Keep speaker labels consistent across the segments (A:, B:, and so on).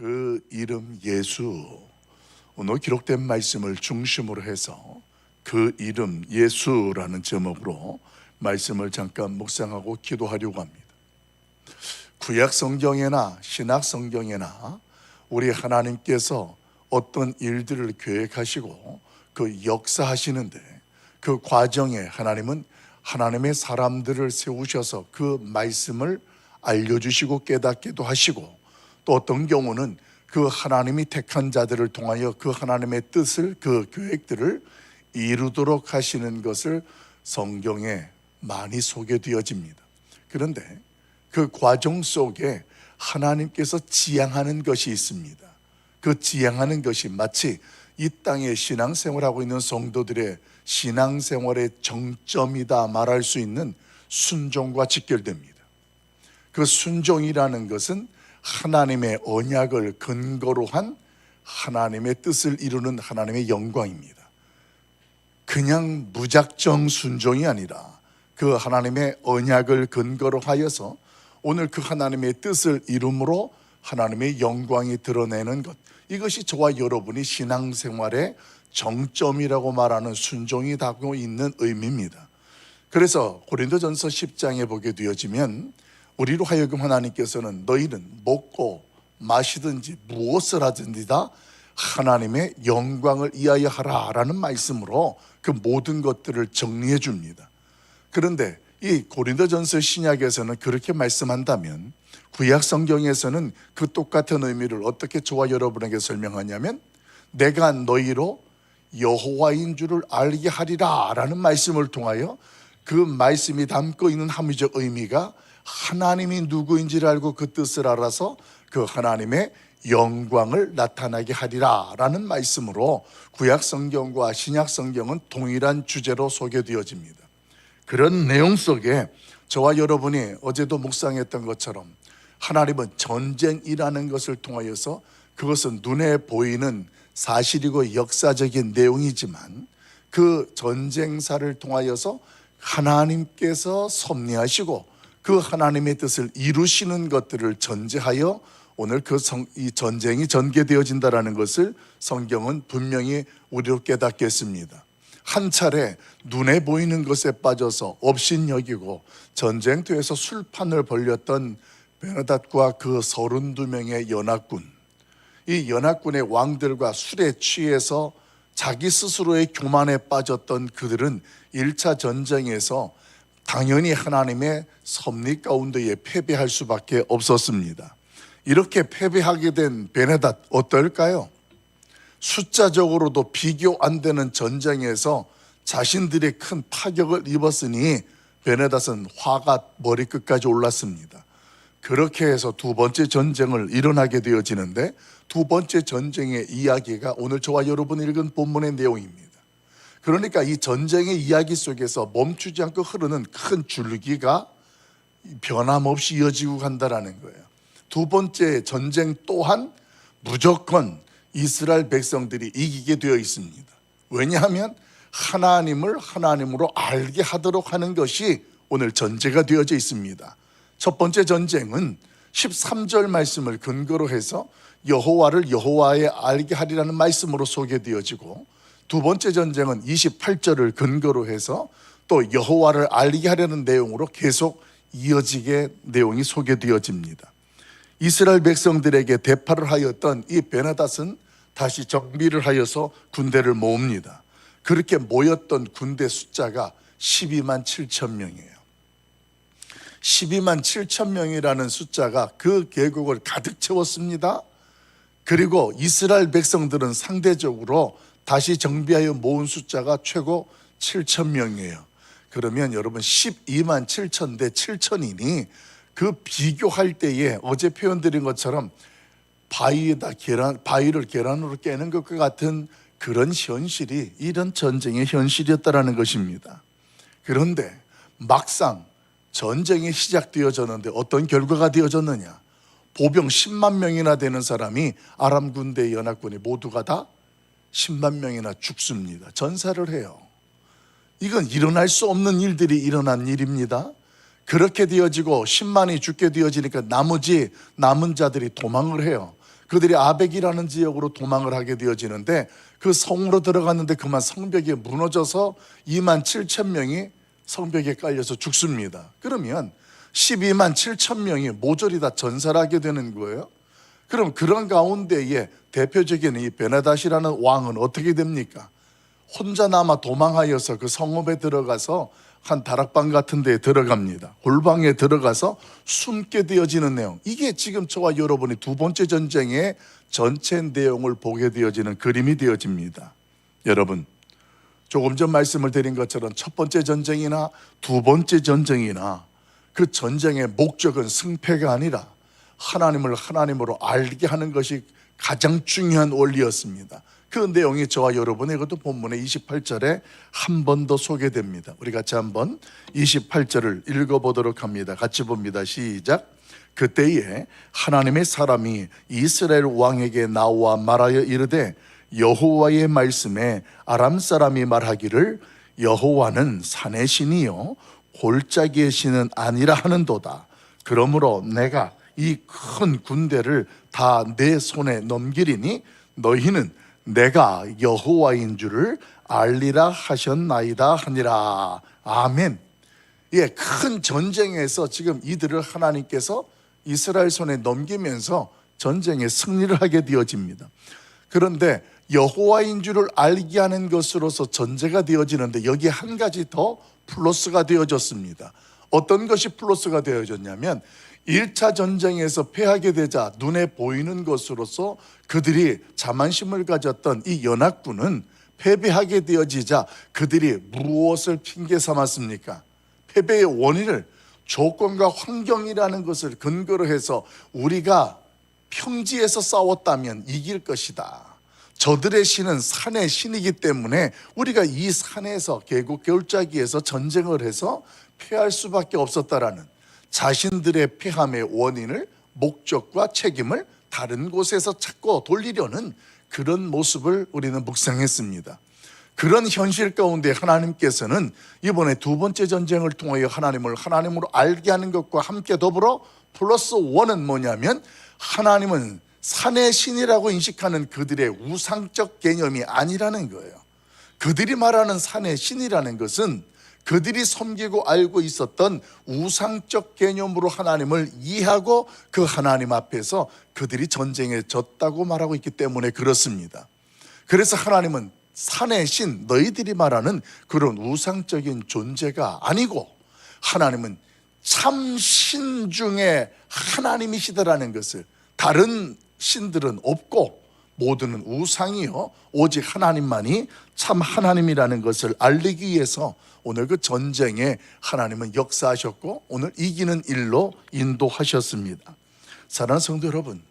A: 그 이름 예수, 오늘 기록된 말씀을 중심으로 해서 그 이름 예수라는 제목으로 말씀을 잠깐 묵상하고 기도하려고 합니다. 구약 성경이나 신약 성경이나 우리 하나님께서 어떤 일들을 계획하시고 그 역사하시는데 그 과정에 하나님은 하나님의 사람들을 세우셔서 그 말씀을 알려주시고 깨닫기도 하시고, 또 어떤 경우는 그 하나님이 택한 자들을 통하여 그 하나님의 뜻을, 그 계획들을 이루도록 하시는 것을 성경에 많이 소개되어집니다. 그런데 그 과정 속에 하나님께서 지향하는 것이 있습니다. 그 지향하는 것이 마치 이 땅에 신앙생활하고 있는 성도들의 신앙생활의 정점이다 말할 수 있는 순종과 직결됩니다. 그 순종이라는 것은 하나님의 언약을 근거로 한 하나님의 뜻을 이루는 하나님의 영광입니다. 그냥 무작정 순종이 아니라 그 하나님의 언약을 근거로 하여서 오늘 그 하나님의 뜻을 이룸으로 하나님의 영광이 드러내는 것, 이것이 저와 여러분이 신앙생활의 정점이라고 말하는 순종이 담고 있는 의미입니다. 그래서 고린도전서 10장에 보게 되어지면 우리로 하여금 하나님께서는 너희는 먹고 마시든지 무엇을 하든지 다 하나님의 영광을 위하여 하라라는 말씀으로 그 모든 것들을 정리해 줍니다. 그런데 이 고린도전서 신약에서는 그렇게 말씀한다면 구약 성경에서는 그 똑같은 의미를 어떻게 저와 여러분에게 설명하냐면 내가 너희로 여호와인 줄을 알게 하리라 라는 말씀을 통하여 그 말씀이 담고 있는 함의적 의미가 하나님이 누구인지를 알고 그 뜻을 알아서 그 하나님의 영광을 나타나게 하리라 라는 말씀으로 구약 성경과 신약 성경은 동일한 주제로 소개되어집니다. 그런 내용 속에 저와 여러분이 어제도 묵상했던 것처럼 하나님은 전쟁이라는 것을 통하여서, 그것은 눈에 보이는 사실이고 역사적인 내용이지만 그 전쟁사를 통하여서 하나님께서 섭리하시고 그 하나님의 뜻을 이루시는 것들을 전제하여 오늘 이 전쟁이 전개되어진다는 것을 성경은 분명히 우리로 깨닫게 했습니다. 한 차례 눈에 보이는 것에 빠져서 업신여기고 전쟁터에서 술판을 벌렸던 베네닷과 그 32명의 연합군, 이 연합군의 왕들과 술에 취해서 자기 스스로의 교만에 빠졌던 그들은 1차 전쟁에서 당연히 하나님의 섭리 가운데에 패배할 수밖에 없었습니다. 이렇게 패배하게 된 베네닷 어떨까요? 숫자적으로도 비교 안 되는 전쟁에서 자신들이 큰 타격을 입었으니 베네닷은 화가 머리끝까지 올랐습니다. 그렇게 해서 두 번째 전쟁을 일어나게 되어지는데, 두 번째 전쟁의 이야기가 오늘 저와 여러분이 읽은 본문의 내용입니다. 그러니까 이 전쟁의 이야기 속에서 멈추지 않고 흐르는 큰 줄기가 변함없이 이어지고 간다는 거예요. 두 번째 전쟁 또한 무조건 이스라엘 백성들이 이기게 되어 있습니다. 왜냐하면 하나님을 하나님으로 알게 하도록 하는 것이 오늘 전제가 되어져 있습니다. 첫 번째 전쟁은 13절 말씀을 근거로 해서 여호와를 여호와에 알게 하리라는 말씀으로 소개되어지고, 두 번째 전쟁은 28절을 근거로 해서 또 여호와를 알게 하려는 내용으로 계속 이어지게 내용이 소개되어집니다. 이스라엘 백성들에게 대파를 하였던 이 베네닷은 다시 정비를 하여서 군대를 모읍니다. 그렇게 모였던 군대 숫자가 12만 7천 명이에요. 12만 7천 명이라는 숫자가 그 계곡을 가득 채웠습니다. 그리고 이스라엘 백성들은 상대적으로 다시 정비하여 모은 숫자가 최고 7천 명이에요. 그러면 여러분 12만 7천 대 7천이니 그 비교할 때에 어제 표현드린 것처럼 바위를 계란으로 깨는 것과 같은 그런 현실이 이런 전쟁의 현실이었다는 것입니다. 그런데 막상 전쟁이 시작되어졌는데 어떤 결과가 되어졌느냐? 보병 10만 명이나 되는 사람이 아람 군대 연합군이 모두가 다 10만 명이나 죽습니다. 전사를 해요. 이건 일어날 수 없는 일들이 일어난 일입니다. 그렇게 되어지고 10만이 죽게 되어지니까 나머지 남은 자들이 도망을 해요. 그들이 아벡이라는 지역으로 도망을 하게 되어지는데 그 성으로 들어갔는데 그만 성벽이 무너져서 2만 7천 명이 성벽에 깔려서 죽습니다. 그러면 12만 7천 명이 모조리 다 전사하게 되는 거예요. 그럼 그런 가운데에 대표적인 이 베나닷이라는 왕은 어떻게 됩니까? 혼자 남아 도망하여서 그 성읍에 들어가서 한 다락방 같은 데에 들어갑니다. 골방에 들어가서 숨게 되어지는 내용, 이게 지금 저와 여러분이 두 번째 전쟁의 전체 내용을 보게 되어지는 그림이 되어집니다. 여러분, 조금 전 말씀을 드린 것처럼 첫 번째 전쟁이나 두 번째 전쟁이나 그 전쟁의 목적은 승패가 아니라 하나님을 하나님으로 알게 하는 것이 가장 중요한 원리였습니다. 그 내용이 저와 여러분의 그것도 본문의 28절에 한 번 더 소개됩니다. 우리 같이 한번 28절을 읽어보도록 합니다. 같이 봅니다. 시작. 그때에 하나님의 사람이 이스라엘 왕에게 나와 말하여 이르되 여호와의 말씀에 아람 사람이 말하기를 여호와는 산의 신이요 골짜기의 신은 아니라 하는도다. 그러므로 내가 이 큰 군대를 다 내 손에 넘기리니 너희는 내가 여호와인 줄을 알리라 하셨나이다 하니라. 아멘. 예, 큰 전쟁에서 지금 이들을 하나님께서 이스라엘 손에 넘기면서 전쟁에 승리를 하게 되어집니다. 그런데 여호와인 줄을 알게 하는 것으로서 전제가 되어지는데 여기에 한 가지 더 플러스가 되어졌습니다. 어떤 것이 플러스가 되어졌냐면 1차 전쟁에서 패하게 되자 눈에 보이는 것으로서 그들이 자만심을 가졌던 이 연합군은 패배하게 되어지자 그들이 무엇을 핑계 삼았습니까? 패배의 원인을 조건과 환경이라는 것을 근거로 해서 우리가 평지에서 싸웠다면 이길 것이다. 저들의 신은 산의 신이기 때문에 우리가 이 산에서 계곡 겨울자기에서 전쟁을 해서 패할 수밖에 없었다라는 자신들의 패함의 원인을, 목적과 책임을 다른 곳에서 찾고 돌리려는 그런 모습을 우리는 묵상했습니다. 그런 현실 가운데 하나님께서는 이번에 두 번째 전쟁을 통하여 하나님을 하나님으로 알게 하는 것과 함께 더불어 플러스 원은 뭐냐면 하나님은 산의 신이라고 인식하는 그들의 우상적 개념이 아니라는 거예요. 그들이 말하는 산의 신이라는 것은 그들이 섬기고 알고 있었던 우상적 개념으로 하나님을 이해하고 그 하나님 앞에서 그들이 전쟁에 졌다고 말하고 있기 때문에 그렇습니다. 그래서 하나님은 산의 신, 너희들이 말하는 그런 우상적인 존재가 아니고 하나님은 참 신 중에 하나님이시다라는 것을, 다른 신들은 없고 모두는 우상이요 오직 하나님만이 참 하나님이라는 것을 알리기 위해서 오늘 그 전쟁에 하나님은 역사하셨고 오늘 이기는 일로 인도하셨습니다. 사랑하는 성도 여러분,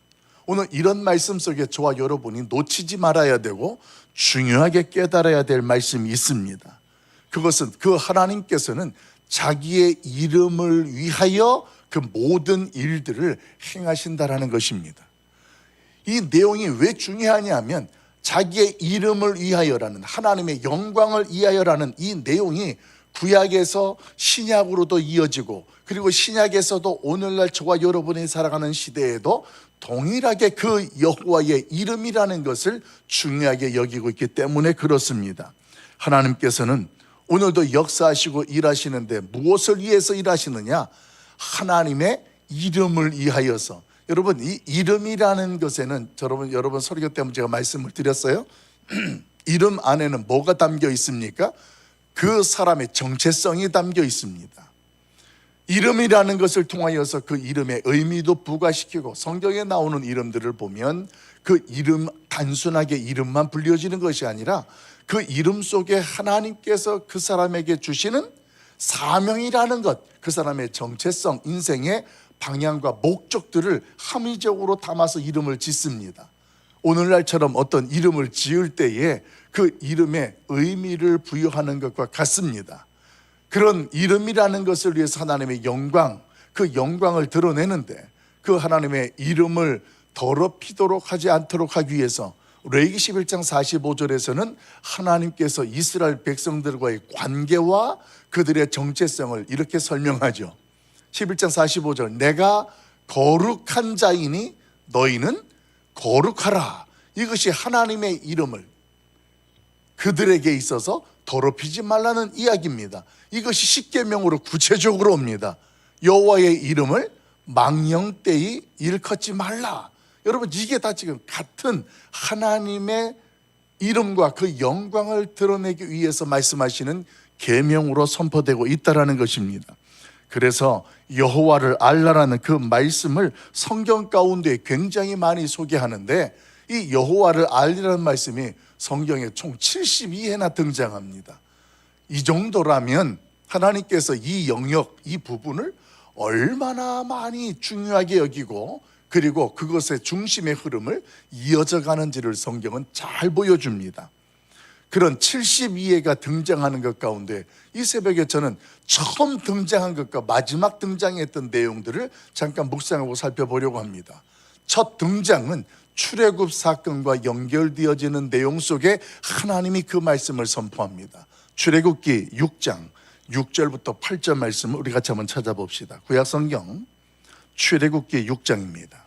A: 오늘 이런 말씀 속에 저와 여러분이 놓치지 말아야 되고 중요하게 깨달아야 될 말씀이 있습니다. 그것은 그 하나님께서는 자기의 이름을 위하여 그 모든 일들을 행하신다라는 것입니다. 이 내용이 왜 중요하냐면 자기의 이름을 위하여라는, 하나님의 영광을 위하여라는 이 내용이 구약에서 신약으로도 이어지고 그리고 신약에서도 오늘날 저와 여러분이 살아가는 시대에도 동일하게 그 여호와의 이름이라는 것을 중요하게 여기고 있기 때문에 그렇습니다. 하나님께서는 오늘도 역사하시고 일하시는데 무엇을 위해서 일하시느냐? 하나님의 이름을 위하여서. 여러분, 이 이름이라는 것에는 여러분 설교 때문에 제가 말씀을 드렸어요. 이름 안에는 뭐가 담겨 있습니까? 그 사람의 정체성이 담겨 있습니다. 이름이라는 것을 통하여서 그 이름의 의미도 부과시키고, 성경에 나오는 이름들을 보면 그 이름, 단순하게 이름만 불려지는 것이 아니라 그 이름 속에 하나님께서 그 사람에게 주시는 사명이라는 것, 그 사람의 정체성, 인생의 방향과 목적들을 함의적으로 담아서 이름을 짓습니다. 오늘날처럼 어떤 이름을 지을 때에 그 이름에 의미를 부여하는 것과 같습니다. 그런 이름이라는 것을 위해서 하나님의 영광, 그 영광을 드러내는데 그 하나님의 이름을 더럽히도록 하지 않도록 하기 위해서 레위기 11장 45절에서는 하나님께서 이스라엘 백성들과의 관계와 그들의 정체성을 이렇게 설명하죠. 11장 45절, 내가 거룩한 자이니 너희는 거룩하라. 이것이 하나님의 이름을 그들에게 있어서 더럽히지 말라는 이야기입니다. 이것이 십계명으로 구체적으로 옵니다. 여호와의 이름을 망령되이 일컫지 말라. 여러분, 이게 다 지금 같은 하나님의 이름과 그 영광을 드러내기 위해서 말씀하시는 계명으로 선포되고 있다라는 것입니다. 그래서 여호와를 알라라는 그 말씀을 성경 가운데 굉장히 많이 소개하는데, 이 여호와를 알리라는 말씀이 성경에 총 72회나 등장합니다. 이 정도라면 하나님께서 이 영역, 이 부분을 얼마나 많이 중요하게 여기고, 그리고 그것의 중심의 흐름을 이어져 가는지를 성경은 잘 보여줍니다. 그런 72회가 등장하는 것 가운데 이 새벽에 저는 처음 등장한 것과 마지막 등장했던 내용들을 잠깐 묵상하고 살펴보려고 합니다. 첫 등장은 출애굽 사건과 연결되어지는 내용 속에 하나님이 그 말씀을 선포합니다. 출애굽기 6장 6절부터 8절 말씀을 우리 같이 한번 찾아봅시다. 구약성경 출애굽기 6장입니다.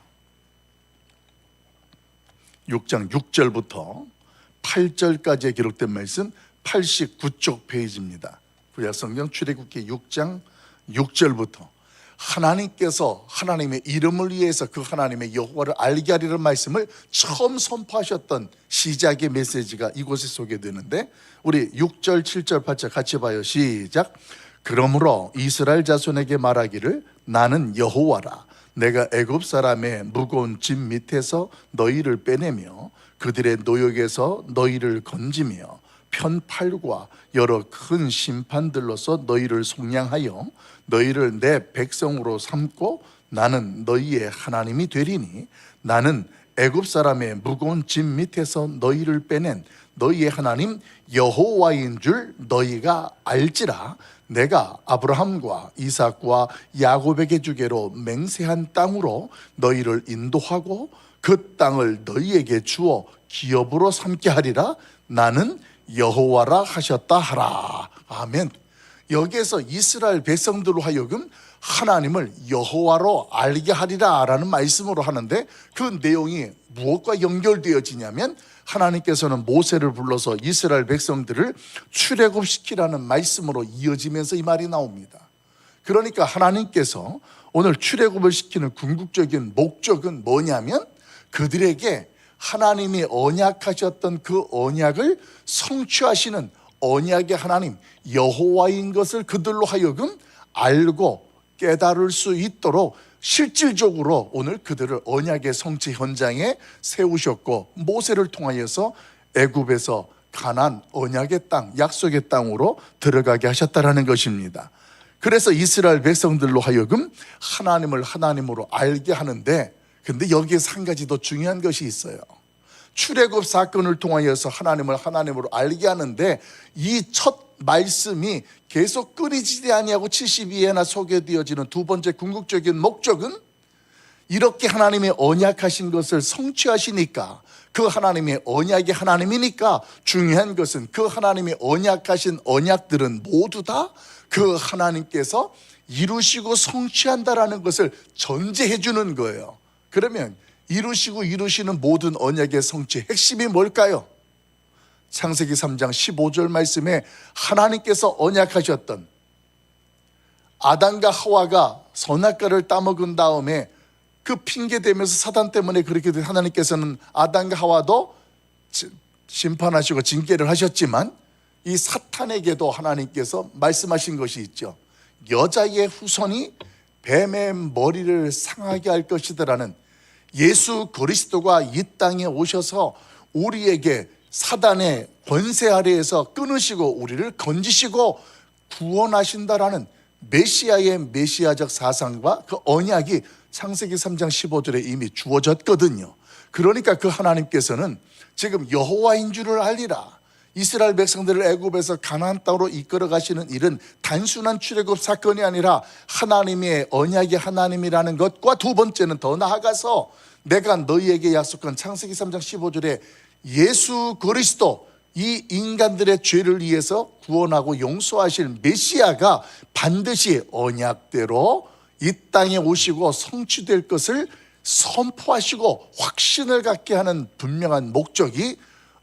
A: 6장 6절부터 8절까지에 기록된 말씀 89쪽 페이지입니다. 구약성경 출애굽기 6장 6절부터 하나님께서 하나님의 이름을 위해서 그 하나님의 여호와를 알게 하리라는 말씀을 처음 선포하셨던 시작의 메시지가 이곳에 소개되는데, 우리 6절, 7절, 8절 같이 봐요. 시작. 그러므로 이스라엘 자손에게 말하기를 나는 여호와라. 내가 애굽 사람의 무거운 짐 밑에서 너희를 빼내며 그들의 노역에서 너희를 건지며 편팔과 여러 큰 심판들로서 너희를 속량하여 너희를 내 백성으로 삼고 나는 너희의 하나님이 되리니 나는 애굽 사람의 무거운 짐 밑에서 너희를 빼낸 너희의 하나님 여호와인 줄 너희가 알지라. 내가 아브라함과 이삭과 야곱에게 주기로 맹세한 땅으로 너희를 인도하고 그 땅을 너희에게 주어 기업으로 삼게 하리라. 나는 여호와라 하셨다 하라. 아멘. 여기에서 이스라엘 백성들로 하여금 하나님을 여호와로 알게 하리라 라는 말씀으로 하는데, 그 내용이 무엇과 연결되어지냐면 하나님께서는 모세를 불러서 이스라엘 백성들을 출애굽시키라는 말씀으로 이어지면서 이 말이 나옵니다. 그러니까 하나님께서 오늘 출애굽을 시키는 궁극적인 목적은 뭐냐면 그들에게 하나님이 언약하셨던 그 언약을 성취하시는 언약의 하나님 여호와인 것을 그들로 하여금 알고 깨달을 수 있도록 실질적으로 오늘 그들을 언약의 성취 현장에 세우셨고, 모세를 통하여서 애굽에서 가나안 언약의 땅, 약속의 땅으로 들어가게 하셨다라는 것입니다. 그래서 이스라엘 백성들로 하여금 하나님을 하나님으로 알게 하는데, 근데 여기에서 한 가지 더 중요한 것이 있어요. 출애굽 사건을 통하여서 하나님을 하나님으로 알게 하는데 이 첫 말씀이 계속 끊이지 아니하고 72회나 소개되어지는 두 번째 궁극적인 목적은 이렇게 하나님의 언약하신 것을 성취하시니까, 그 하나님의 언약이 하나님이니까 중요한 것은 그 하나님의 언약하신 언약들은 모두 다 그 하나님께서 이루시고 성취한다라는 것을 전제해 주는 거예요. 그러면 이루시고 이루시는 모든 언약의 성취 핵심이 뭘까요? 창세기 3장 15절 말씀에 하나님께서 언약하셨던 아담과 하와가 선악과를 따먹은 다음에 그 핑계대면서 사단 때문에 그렇게 된 하나님께서는 아담과 하와도 심판하시고 징계를 하셨지만 이 사탄에게도 하나님께서 말씀하신 것이 있죠. 여자의 후손이 뱀의 머리를 상하게 할 것이다라는, 예수 그리스도가 이 땅에 오셔서 우리에게 사단의 권세 아래에서 끊으시고 우리를 건지시고 구원하신다라는 메시아의 메시아적 사상과 그 언약이 창세기 3장 15절에 이미 주어졌거든요. 그러니까 그 하나님께서는 지금 여호와인 줄을 알리라, 이스라엘 백성들을 애굽에서 가나안 땅으로 이끌어 가시는 일은 단순한 출애굽 사건이 아니라 하나님의 언약의 하나님이라는 것과, 두 번째는 더 나아가서 내가 너희에게 약속한 창세기 3장 15절에 예수 그리스도, 이 인간들의 죄를 위해서 구원하고 용서하실 메시아가 반드시 언약대로 이 땅에 오시고 성취될 것을 선포하시고 확신을 갖게 하는 분명한 목적이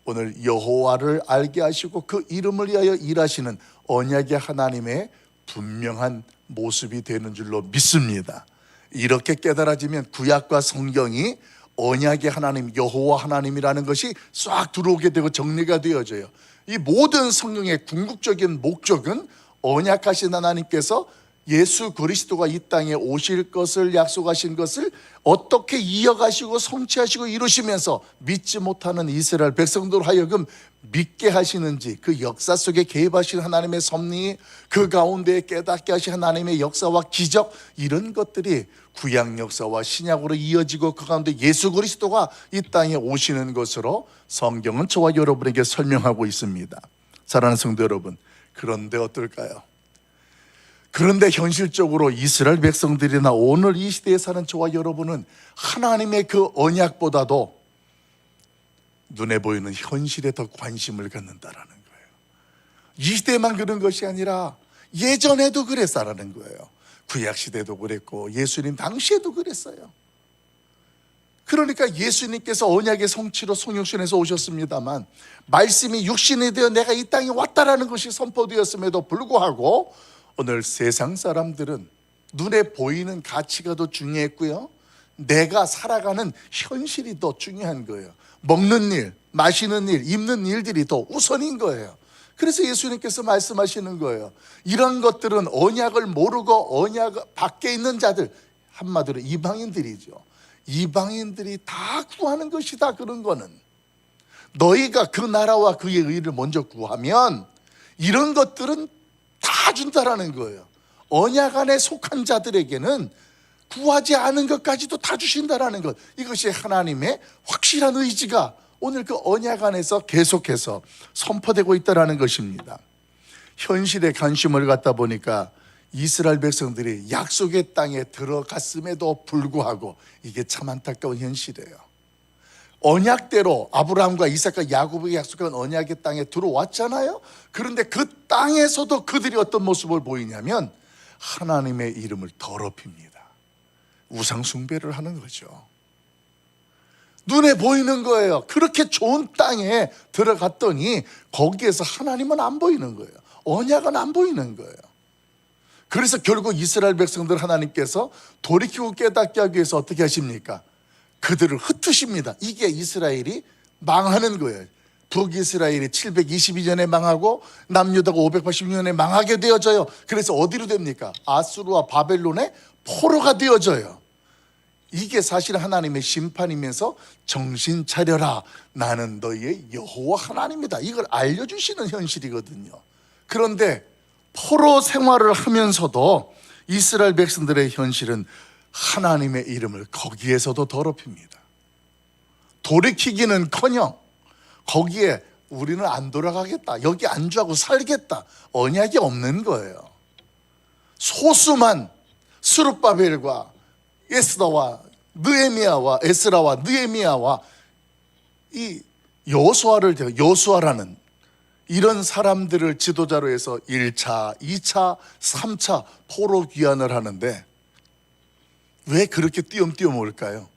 A: 오늘 여호와를 알게 하시고 그 이름을 위하여 일하시는 언약의 하나님의 분명한 모습이 되는 줄로 믿습니다. 이렇게 깨달아지면 구약과 성경이 언약의 하나님, 여호와 하나님이라는 것이 싹 들어오게 되고 정리가 되어져요. 이 모든 성경의 궁극적인 목적은 언약하신 하나님께서 예수 그리스도가 이 땅에 오실 것을 약속하신 것을 어떻게 이어가시고 성취하시고 이루시면서 믿지 못하는 이스라엘 백성들 하여금 믿게 하시는지, 그 역사 속에 개입하신 하나님의 섭리, 그 가운데 깨닫게 하신 하나님의 역사와 기적, 이런 것들이 구약 역사와 신약으로 이어지고 그 가운데 예수 그리스도가 이 땅에 오시는 것으로 성경은 저와 여러분에게 설명하고 있습니다. 사랑하는 성도 여러분, 그런데 어떨까요? 그런데 현실적으로 이스라엘 백성들이나 오늘 이 시대에 사는 저와 여러분은 하나님의 그 언약보다도 눈에 보이는 현실에 더 관심을 갖는다라는 거예요. 이 시대만 그런 것이 아니라 예전에도 그랬다라는 거예요. 구약 시대도 그랬고 예수님 당시에도 그랬어요. 그러니까 예수님께서 언약의 성취로 성육신에서 오셨습니다만 말씀이 육신이 되어 내가 이 땅에 왔다라는 것이 선포되었음에도 불구하고 오늘 세상 사람들은 눈에 보이는 가치가 더 중요했고요, 내가 살아가는 현실이 더 중요한 거예요. 먹는 일, 마시는 일, 입는 일들이 더 우선인 거예요. 그래서 예수님께서 말씀하시는 거예요. 이런 것들은 언약을 모르고 언약 밖에 있는 자들, 한마디로 이방인들이죠. 이방인들이 다 구하는 것이다. 그런 거는 너희가 그 나라와 그의 의를 먼저 구하면 이런 것들은 다 준다라는 거예요. 언약 안에 속한 자들에게는 구하지 않은 것까지도 다 주신다라는 것, 이것이 하나님의 확실한 의지가 오늘 그 언약 안에서 계속해서 선포되고 있다라는 것입니다. 현실에 관심을 갖다 보니까 이스라엘 백성들이 약속의 땅에 들어갔음에도 불구하고 이게 참 안타까운 현실이에요. 언약대로 아브라함과 이삭과 야곱에게 약속한 언약의 땅에 들어왔잖아요. 그런데 그 땅에서도 그들이 어떤 모습을 보이냐면 하나님의 이름을 더럽힙니다. 우상 숭배를 하는 거죠. 눈에 보이는 거예요. 그렇게 좋은 땅에 들어갔더니 거기에서 하나님은 안 보이는 거예요. 언약은 안 보이는 거예요. 그래서 결국 이스라엘 백성들 하나님께서 돌이키고 깨닫게 하기 위해서 어떻게 하십니까? 그들을 흩으십니다. 이게 이스라엘이 망하는 거예요. 북이스라엘이 722년에 망하고 남유다가 586년에 망하게 되어져요. 그래서 어디로 됩니까? 아수르와 바벨론의 포로가 되어져요. 이게 사실 하나님의 심판이면서 정신 차려라, 나는 너희의 여호와 하나님이다, 이걸 알려주시는 현실이거든요. 그런데 포로 생활을 하면서도 이스라엘 백성들의 현실은 하나님의 이름을 거기에서도 더럽힙니다. 돌이키기는커녕 거기에 우리는 안 돌아가겠다, 여기 안주하고 살겠다, 언약이 없는 거예요. 소수만 스룹바벨과 에스더와 느헤미야와 에스라와 느헤미야와 이 여호수아라는 이런 사람들을 지도자로 해서 1차, 2차, 3차 포로 귀환을 하는데 왜 그렇게 띄엄띄엄 올까요?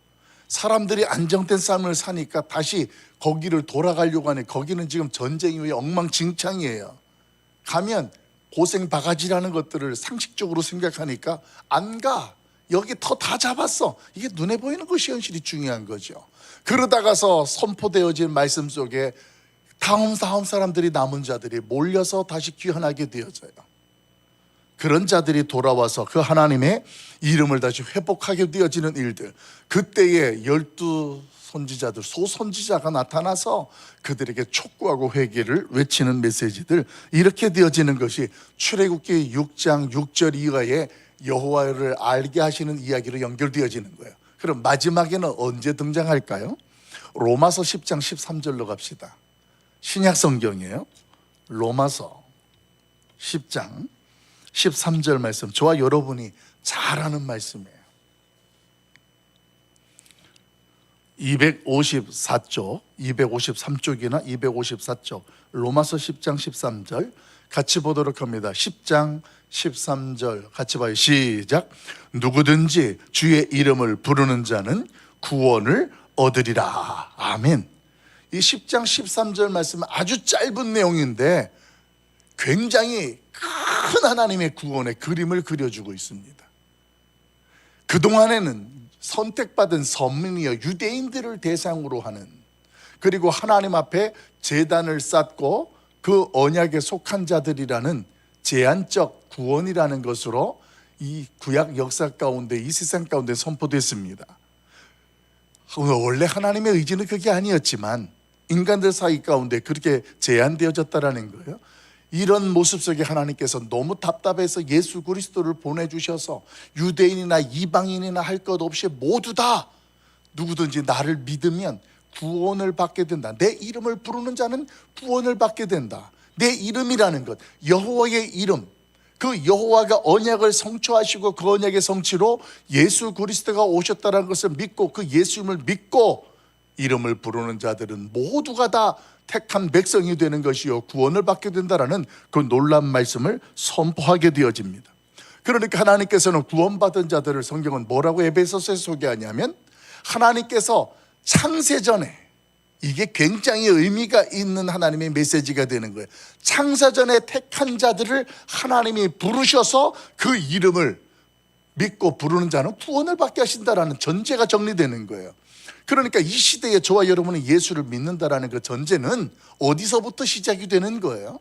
A: 사람들이 안정된 삶을 사니까 다시 거기를 돌아가려고 하니 거기는 지금 전쟁 이후에 엉망진창이에요. 가면 고생 바가지라는 것들을 상식적으로 생각하니까 안 가. 여기 더 다 잡았어. 이게 눈에 보이는 것이 현실이 중요한 거죠. 그러다가서 선포되어진 말씀 속에 다음 사람들이, 남은 자들이 몰려서 다시 귀환하게 되어져요. 그런 자들이 돌아와서 그 하나님의 이름을 다시 회복하게 되어지는 일들, 그때에 12 선지자들, 소선지자가 나타나서 그들에게 촉구하고 회개를 외치는 메시지들, 이렇게 되어지는 것이 출애굽기 6장 6절 이하의 여호와를 알게 하시는 이야기로 연결되어지는 거예요. 그럼 마지막에는 언제 등장할까요? 로마서 10장 13절로 갑시다. 신약 성경이에요. 로마서 10장 13절 말씀, 저와 여러분이 잘 아는 말씀이에요. 254쪽, 253쪽이나 254쪽, 로마서 10장 13절 같이 보도록 합니다. 10장 13절 같이 봐요. 시작. 누구든지 주의 이름을 부르는 자는 구원을 얻으리라. 아멘. 이 10장 13절 말씀은 아주 짧은 내용인데 굉장히 큰 하나님의 구원의 그림을 그려주고 있습니다. 그동안에는 선택받은 선민이여 유대인들을 대상으로 하는, 그리고 하나님 앞에 제단을 쌓고 그 언약에 속한 자들이라는 제한적 구원이라는 것으로 이 구약 역사 가운데, 이 세상 가운데 선포됐습니다. 원래 하나님의 의지는 그게 아니었지만 인간들 사이 가운데 그렇게 제한되어졌다라는 거예요. 이런 모습 속에 하나님께서 너무 답답해서 예수 그리스도를 보내주셔서 유대인이나 이방인이나 할 것 없이 모두 다 누구든지 나를 믿으면 구원을 받게 된다. 내 이름을 부르는 자는 구원을 받게 된다. 내 이름이라는 것, 여호와의 이름, 그 여호와가 언약을 성취하시고 그 언약의 성취로 예수 그리스도가 오셨다는 것을 믿고 그 예수님을 믿고 이름을 부르는 자들은 모두가 다 택한 백성이 되는 것이요 구원을 받게 된다라는 그 놀라운 말씀을 선포하게 되어집니다. 그러니까 하나님께서는 구원받은 자들을 성경은 뭐라고 에베소서에 소개하냐면, 하나님께서 창세전에, 이게 굉장히 의미가 있는 하나님의 메시지가 되는 거예요. 창세전에 택한 자들을 하나님이 부르셔서 그 이름을 믿고 부르는 자는 구원을 받게 하신다라는 전제가 정리되는 거예요. 그러니까 이 시대에 저와 여러분이 예수를 믿는다라는 그 전제는 어디서부터 시작이 되는 거예요?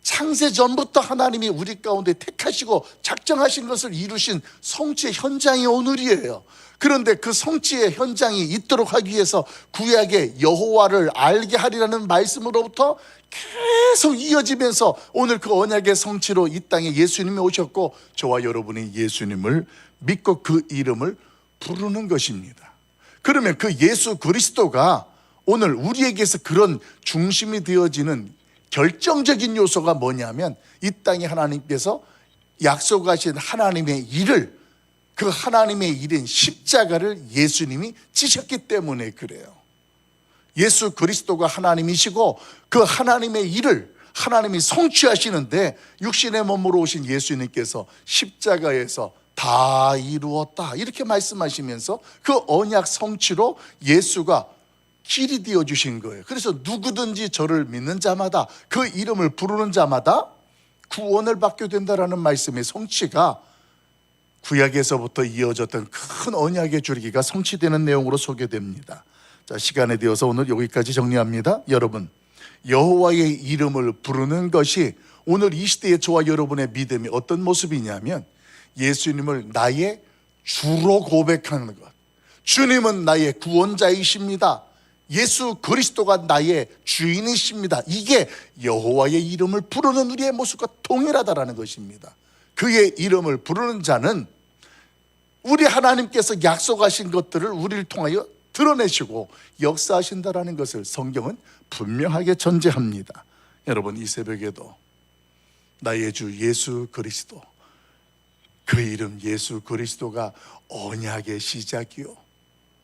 A: 창세 전부터 하나님이 우리 가운데 택하시고 작정하신 것을 이루신 성취의 현장이 오늘이에요. 그런데 그 성취의 현장이 있도록 하기 위해서 구약의 여호와를 알게 하리라는 말씀으로부터 계속 이어지면서 오늘 그 언약의 성취로 이 땅에 예수님이 오셨고 저와 여러분이 예수님을 믿고 그 이름을 부르는 것입니다. 그러면 그 예수 그리스도가 오늘 우리에게서 그런 중심이 되어지는 결정적인 요소가 뭐냐면, 이 땅에 하나님께서 약속하신 하나님의 일을, 그 하나님의 일인 십자가를 예수님이 지셨기 때문에 그래요. 예수 그리스도가 하나님이시고 그 하나님의 일을 하나님이 성취하시는데 육신의 몸으로 오신 예수님께서 십자가에서 다 이루었다 이렇게 말씀하시면서 그 언약 성취로 예수가 길이 되어 주신 거예요. 그래서 누구든지 저를 믿는 자마다, 그 이름을 부르는 자마다 구원을 받게 된다라는 말씀의 성취가 구약에서부터 이어졌던 큰 언약의 줄기가 성취되는 내용으로 소개됩니다. 자, 시간에 되어서 오늘 여기까지 정리합니다. 여러분, 여호와의 이름을 부르는 것이 오늘 이 시대의 저와 여러분의 믿음이 어떤 모습이냐면, 예수님을 나의 주로 고백하는 것. 주님은 나의 구원자이십니다. 예수 그리스도가 나의 주인이십니다. 이게 여호와의 이름을 부르는 우리의 모습과 동일하다라는 것입니다. 그의 이름을 부르는 자는 우리 하나님께서 약속하신 것들을 우리를 통하여 드러내시고 역사하신다라는 것을 성경은 분명하게 전제합니다. 여러분, 이 새벽에도 나의 주 예수 그리스도, 그 이름 예수 그리스도가 언약의 시작이요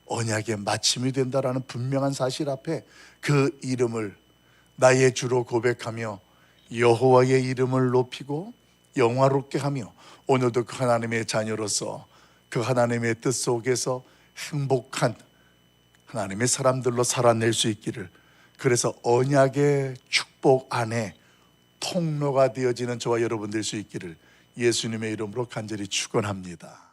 A: 언약의 마침이 된다라는 분명한 사실 앞에 그 이름을 나의 주로 고백하며 여호와의 이름을 높이고 영화롭게 하며 오늘도 그 하나님의 자녀로서 그 하나님의 뜻 속에서 행복한 하나님의 사람들로 살아낼 수 있기를, 그래서 언약의 축복 안에 통로가 되어지는 저와 여러분 될 수 있기를 예수님의 이름으로 간절히 축원합니다.